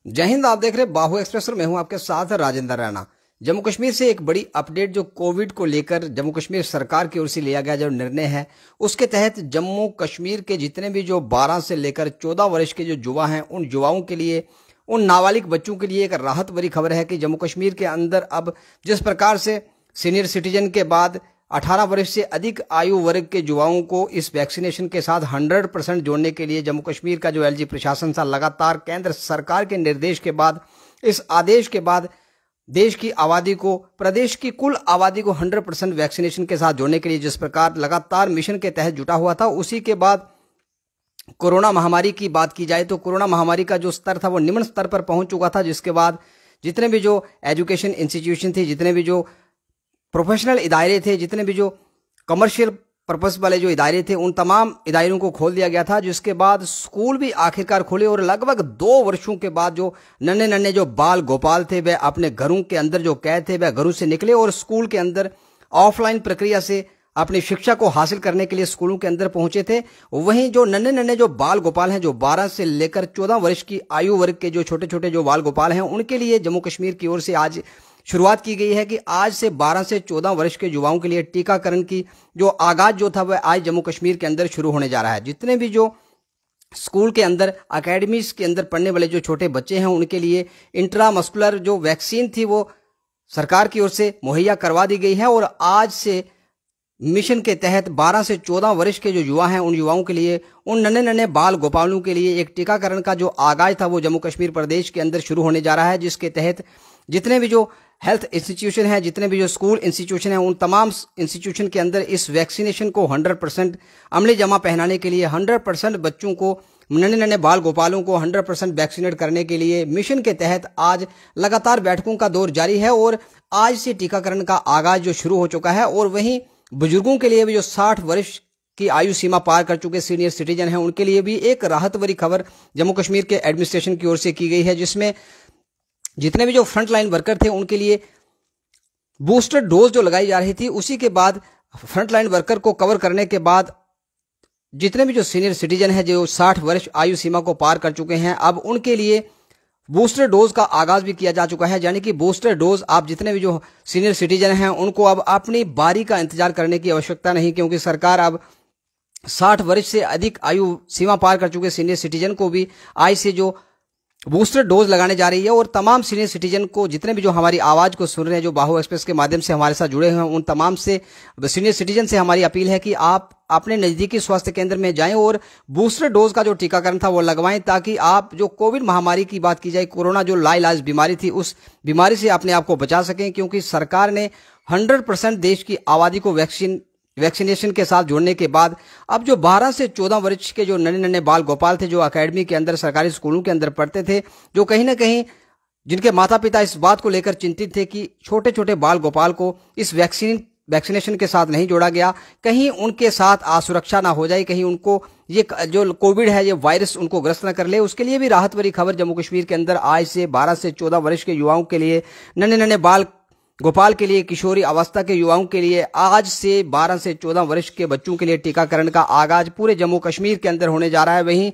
जय हिंद। आप देख रहे हैं बाहु एक्सप्रेस और मैं हूं आपके साथ राजेंद्र राणा। जम्मू कश्मीर से एक बड़ी अपडेट जो कोविड को लेकर जम्मू कश्मीर सरकार की ओर से लिया गया जो निर्णय है, उसके तहत जम्मू कश्मीर के जितने भी जो 12 से लेकर 14 वर्ष के जो युवा हैं, उन युवाओं के लिए, उन नाबालिग बच्चों के लिए एक राहत भरी खबर है कि जम्मू कश्मीर के अंदर अब जिस प्रकार से सीनियर सिटीजन के बाद 18 वर्ष से अधिक आयु वर्ग के युवाओं को इस वैक्सीनेशन के साथ 100% जोड़ने के लिए जम्मू कश्मीर का जो एलजी प्रशासन था, लगातार केंद्र सरकार के निर्देश के बाद, इस आदेश के बाद देश की आबादी को, प्रदेश की कुल आबादी को 100% वैक्सीनेशन के साथ जोड़ने के लिए जिस प्रकार लगातार मिशन के तहत जुटा हुआ था, उसी के बाद कोरोना महामारी की बात की जाए तो कोरोना महामारी का जो स्तर था वो निम्न स्तर पर पहुंच चुका था, जिसके बाद जितने भी जो एजुकेशन इंस्टीट्यूशन थे, जितने भी जो प्रोफेशनल इदारे थे, जितने भी जो कमर्शियल पर्पस वाले जो इदारे थे, उन तमाम इदारों को खोल दिया गया था, जिसके बाद स्कूल भी आखिरकार खुले और लगभग 2 वर्षों के बाद जो नन्हे नन्हे जो बाल गोपाल थे वह अपने घरों के अंदर जो कैद थे वह घरों से निकले और स्कूल के अंदर ऑफलाइन प्रक्रिया से अपनी शिक्षा को हासिल करने के लिए स्कूलों के अंदर पहुंचे थे। वहीं जो नन्हे नन्हे जो बाल गोपाल हैं, जो 12 से लेकर 14 वर्ष की आयु वर्ग के जो छोटे छोटे जो बाल गोपाल हैं, उनके लिए जम्मू कश्मीर की ओर से आज शुरुआत की गई है कि आज से 12 से 14 वर्ष के युवाओं के लिए टीकाकरण की जो आगाज जो था वह आज जम्मू कश्मीर के अंदर शुरू होने जा रहा है। जितने भी जो स्कूल के अंदर, अकेडमीज के अंदर पढ़ने वाले जो छोटे बच्चे हैं, उनके लिए इंट्रामस्कुलर जो वैक्सीन थी वो सरकार की ओर से मुहैया करवा दी गई है और आज से मिशन के तहत 12 से 14 वर्ष के जो युवा हैं, उन युवाओं के लिए, उन नन्हे नन्हे बाल गोपालों के लिए एक टीकाकरण का जो आगाज था वो जम्मू कश्मीर प्रदेश के अंदर शुरू होने जा रहा है, जिसके तहत जितने भी जो हेल्थ इंस्टीट्यूशन है, जितने भी जो स्कूल इंस्टीट्यूशन है, उन तमाम इंस्टीट्यूशन के अंदर इस वैक्सीनेशन को 100% अमली जमा पहनाने के लिए, 100% बच्चों को, नन्हे नन्हे बाल गोपालों को 100% वैक्सीनेट करने के लिए मिशन के तहत आज लगातार बैठकों का दौर जारी है और आज से टीकाकरण का आगाज जो शुरू हो चुका है। और वहीं बुजुर्गों के लिए भी जो 60 वर्ष की आयु सीमा पार कर चुके सीनियर सिटीजन हैं, उनके लिए भी एक राहत भरी खबर जम्मू कश्मीर के एडमिनिस्ट्रेशन की ओर से की गई है, जिसमें जितने भी जो फ्रंट लाइन वर्कर थे उनके लिए बूस्टर डोज जो लगाई जा रही थी, उसी के बाद फ्रंट लाइन वर्कर को कवर करने के बाद जितने भी जो सीनियर सिटीजन है जो 60 वर्ष आयु सीमा को पार कर चुके हैं, अब उनके लिए बूस्टर डोज का आगाज भी किया जा चुका है। यानी कि बूस्टर डोज आप जितने भी जो सीनियर सिटीजन हैं उनको अब अपनी बारी का इंतजार करने की आवश्यकता नहीं, क्योंकि सरकार अब 60 वर्ष से अधिक आयु सीमा पार कर चुके सीनियर सिटीजन को भी आज से जो बूस्टर डोज लगाने जा रही है। और तमाम सीनियर सिटीजन को, जितने भी जो हमारी आवाज को सुन रहे हैं, जो बाहु एक्सप्रेस के माध्यम से हमारे साथ जुड़े हुए हैं, उन तमाम से सीनियर सिटीजन से हमारी अपील है कि आप अपने नजदीकी स्वास्थ्य केंद्र में जाएं और बूस्टर डोज का जो टीकाकरण था वो लगवाएं, ताकि आप जो कोविड महामारी की बात की जाए, कोरोना जो लाइलाज बीमारी थी, उस बीमारी से अपने आप को बचा सकें, क्योंकि सरकार ने 100% देश की आबादी को वैक्सीनेशन के साथ जोड़ने के बाद अब जो 12 से 14 वर्ष के जो नन्हे नन्हे बाल गोपाल थे, जो अकेडमी के अंदर, सरकारी स्कूलों के अंदर पढ़ते थे, जो कहीं ना कहीं जिनके माता पिता इस बात को लेकर चिंतित थे कि छोटे छोटे बाल गोपाल को इस वैक्सीनेशन के साथ नहीं जोड़ा गया, कहीं उनके साथ असुरक्षा ना हो जाए, कहीं उनको ये जो कोविड है, ये वायरस उनको ग्रस्त न कर ले, उसके लिए भी राहत भरी खबर जम्मू कश्मीर के अंदर आज से 12 से 14 वर्ष के युवाओं के लिए, नन्हे नन्हे बाल गोपाल के लिए, किशोरी अवस्था के युवाओं के लिए आज से 12 से 14 वर्ष के बच्चों के लिए टीकाकरण का आगाज पूरे जम्मू कश्मीर के अंदर होने जा रहा है। वहीं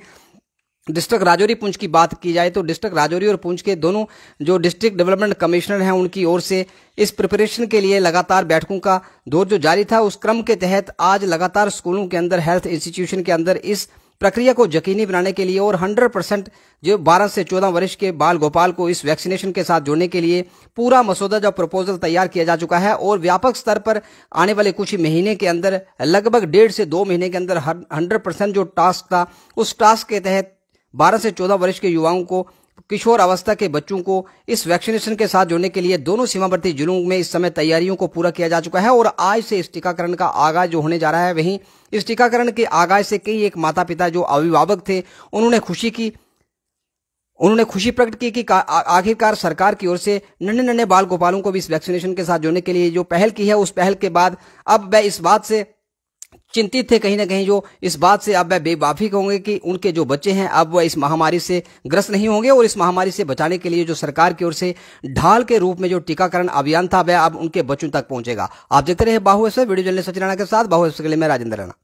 डिस्ट्रिक्ट राजौरी पुंछ की बात की जाए तो डिस्ट्रिक्ट राजौरी और पुंछ के दोनों जो डिस्ट्रिक्ट डेवलपमेंट कमिश्नर हैं, उनकी ओर से इस प्रिपरेशन के लिए लगातार बैठकों का दौर जो जारी था, उस क्रम के तहत आज लगातार स्कूलों के अंदर, हेल्थ इंस्टीट्यूशन के अंदर इस प्रक्रिया को यकीनी बनाने के लिए और 100% जो 12 से 14 वर्ष के बाल गोपाल को इस वैक्सीनेशन के साथ जोड़ने के लिए पूरा मसौदा जो प्रपोजल तैयार किया जा चुका है और व्यापक स्तर पर आने वाले कुछ महीने के अंदर, लगभग 1.5 से 2 महीने के अंदर 100% जो टास्क था, उस टास्क के तहत 12 से 14 वर्ष के युवाओं को, किशोर अवस्था के बच्चों को इस वैक्सीनेशन के साथ जोड़ने के लिए दोनों सीमावर्ती जिलों में इस समय तैयारियों को पूरा किया जा चुका है और आज से इस टीकाकरण का आगाज जो होने जा रहा है। वहीं इस टीकाकरण के आगाज से कई एक माता पिता जो अभिभावक थे, उन्होंने खुशी प्रकट की कि आखिरकार सरकार की ओर से नन्हे नन्हे बाल गोपालों को भी इस वैक्सीनेशन के साथ जोड़ने के लिए जो पहल की है, उस पहल के बाद अब वह इस बात से चिंतित थे, कहीं ना कहीं जो इस बात से अब वह बेबाफी होंगे कि उनके जो बच्चे हैं अब वह इस महामारी से ग्रस्त नहीं होंगे और इस महामारी से बचाने के लिए जो सरकार की ओर से ढाल के रूप में जो टीकाकरण अभियान था वह अब उनके बच्चों तक पहुंचेगा। आप देखते रहे बाहु express, video journalist Sachin Rana के साथ। बाहु एक्सप्रेस के लिए मैं राजेंद्र राणा।